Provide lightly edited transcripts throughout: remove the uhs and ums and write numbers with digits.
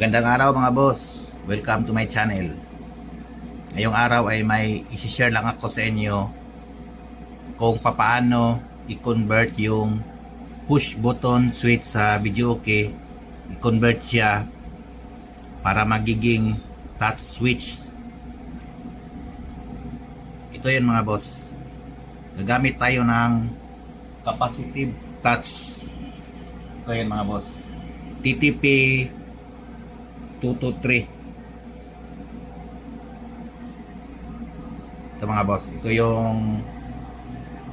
Magandang araw mga boss. Welcome to my channel. Ngayong araw ay may isi-share lang ako sa inyo kung paano i-convert yung push button switch sa Videoke. I-convert siya para magiging touch switch. Ito yun mga boss. Gagamit tayo ng capacitive touch. Ito yun mga boss. TTP 223. Ito mga boss, ito yung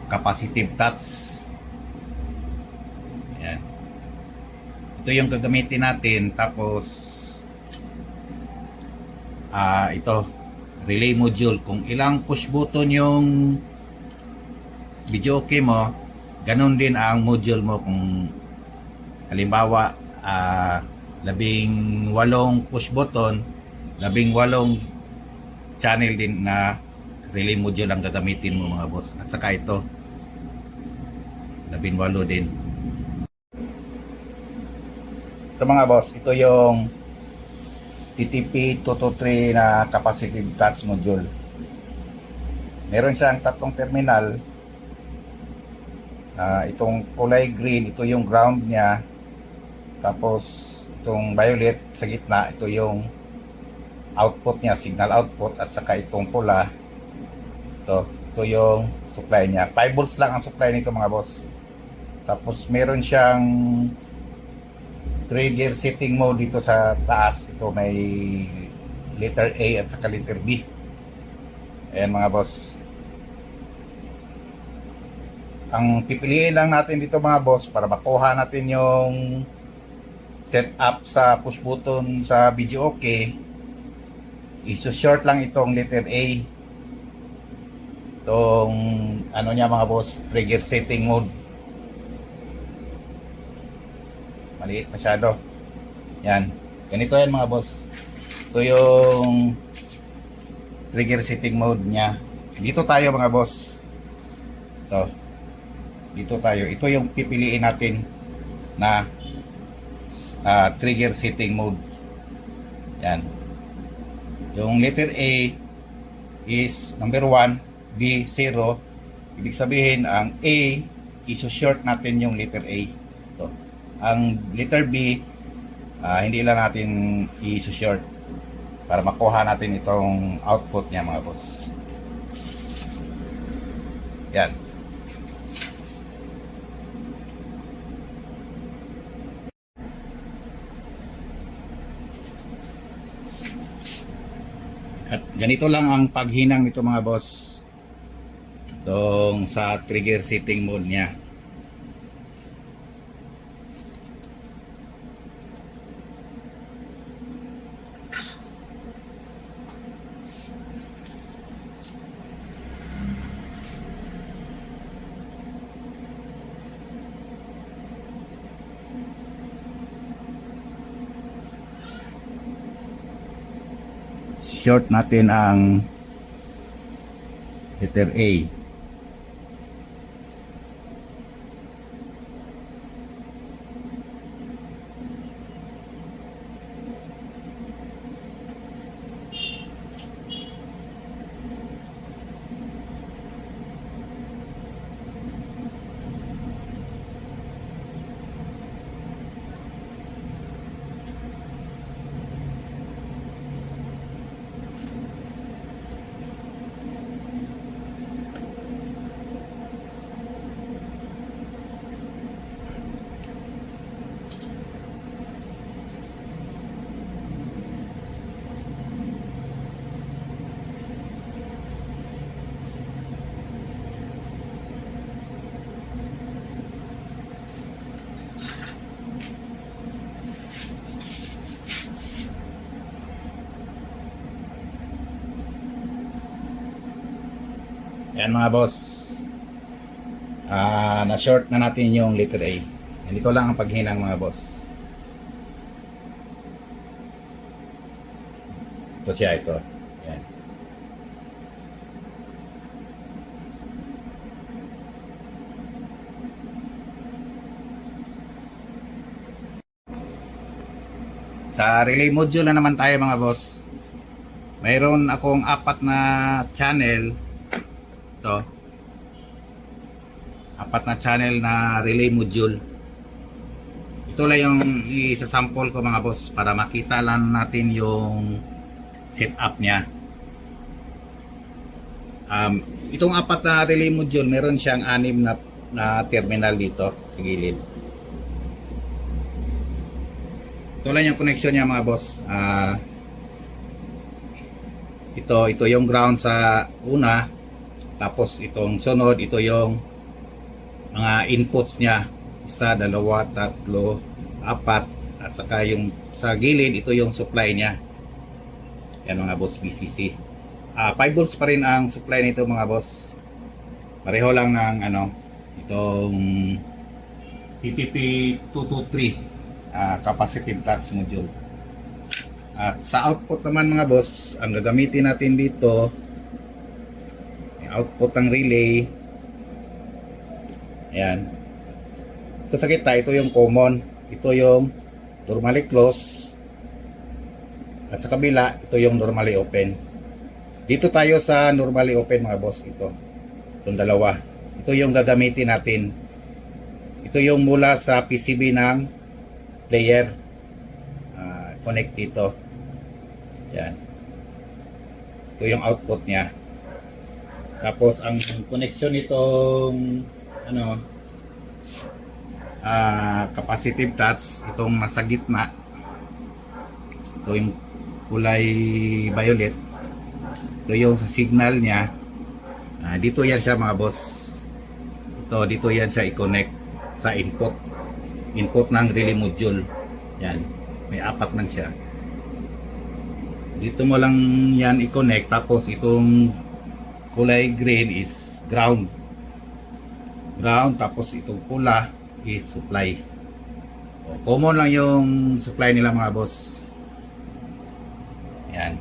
capacitive touch. Ayan. Ito yung gagamitin natin. Tapos ito relay module. Kung ilang push button yung Videoke mo, ganun din ang module mo. Kung halimbawa 18 push button, 18 channel din na relay module ang gagamitin mo mga boss. At saka ito 18 din. Ito mga boss, ito yung TTP 223 na capacitive touch module. Meron siyang tatlong terminal. Itong kulay green, ito yung ground niya. Tapos itong violet sa gitna, ito yung output niya, signal output. At saka itong pula, ito yung supply niya. 5 volts lang ang supply nito mga boss. Tapos meron siyang trigger setting mode dito sa taas. Ito may letter A at saka letter B. Ayan mga boss. Ang pipiliin lang natin dito mga boss para makuha natin yung setup sa push button sa Videoke, iso-short lang itong letter A. Itong ano niya mga boss, trigger setting mode. Maliit masyado. Yan. Ganito yan mga boss. Ito yung trigger setting mode niya. Dito tayo mga boss. Dito tayo. Ito yung pipiliin natin na trigger setting mode. Yan. Yung letter A is number 1, B 0. Ibig sabihin ang A iso-short natin yung letter A. Ito. Ang letter B hindi lang natin iso-short para makuha natin itong output niya mga boss. Yan. At ganito lang ang paghinang nito mga boss. Itong sa trigger setting mode niya. Short natin ang letter A. Yan mga boss, na-short na natin yung letter A. Ganito lang ang paghinang mga boss. Ito siya, ito. Yan. Sa relay module na naman tayo mga boss. Mayroon akong 4 na channel. Ito. 4 na channel na relay module. Ito lang yung isasample ko mga boss para makita lang natin yung setup niya. Itong 4 na relay module, meron siyang 6 na terminal dito sa gilid. Ito lang yung connection niya mga boss. Ito yung ground sa una. Tapos itong sunod, ito yung mga inputs niya. 1, 2, 3, 4. At saka yung sa gilid, ito yung supply niya. Yan mga boss, VCC. 5 volts pa rin ang supply nito mga boss. Pareho lang ng itong TTP 223 capacitive touch module. At sa output naman mga boss, ang gagamitin natin dito, yung output ng relay. Ayan. Ito sa kita, ito yung common. Ito yung normally close. At sa kabila, ito yung normally open. Dito tayo sa normally open mga boss. Itong dalawa. Ito yung gagamitin natin. Ito yung mula sa PCB ng player. Connect dito. Yan. Ito yung output niya. Tapos ang connection nitong capacitive touch, itong nasa gitna. Ito yung kulay violet. Ito yung sa signal niya. Dito yan siya mga boss. Dito yan siya i-connect sa input ng relay module. Yan, may 4 man siya. Dito mo lang yan i-connect. Tapos itong kulay green is ground. Tapos itong pula is supply. Common lang yung supply nila mga boss. Yan.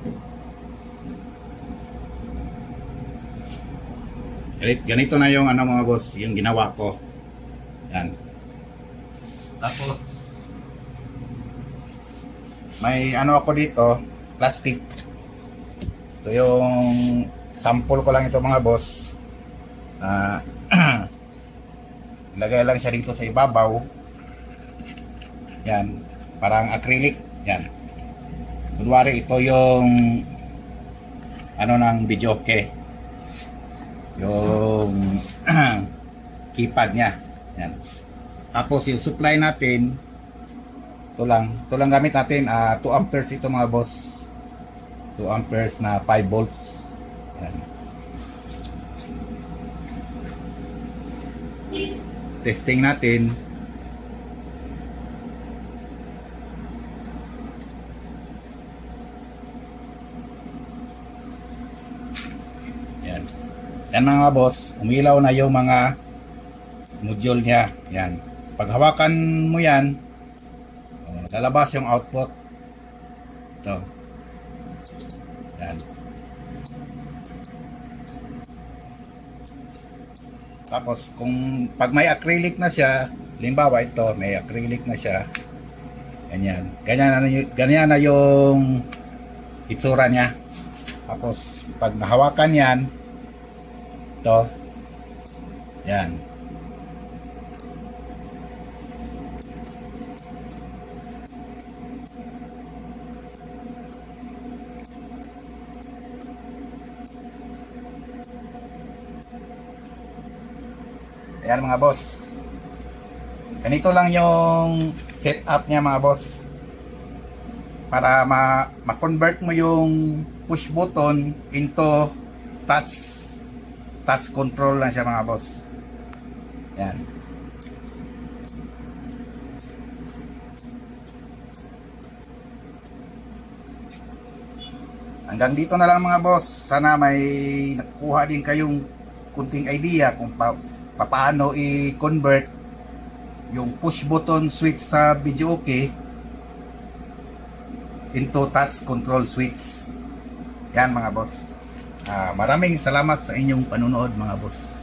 Ganito na yung mga boss, yung ginawa ko. Yan. Tapos may ako dito, plastic. Ito yung sample ko lang ito mga boss. Ilagay lang siya dito sa ibabaw. Yan, parang acrylic. Yan. Kunwari ito yung ng videoke. Yung keypad niya. Yan. Tapos yung supply natin, ito lang gamit natin, 2 amperes ito mga boss. 2 amperes na 5 volts. Yan. Testing natin. Yan. Yan mga boss, umilaw na yung mga module niya. Yan. Pag hawakan mo yan, lalabas yung output. Ito. Yan. Tapos pag may acrylic na siya, limbawa ito, may acrylic na siya. Ganyan. Ganyan na yung itsura niya. Tapos pag nahawakan yan, ito. Yan. Ayan mga boss. Ganito lang yung setup niya mga boss. Para ma-convert mo yung push button into touch control lang siya mga boss. Ayan. Hanggang dito na lang mga boss. Sana may nakuha din kayong kunting idea kung paano i-convert yung push button switch sa videoke into touch control switch. Yan mga boss. Maraming salamat sa inyong panunood mga boss.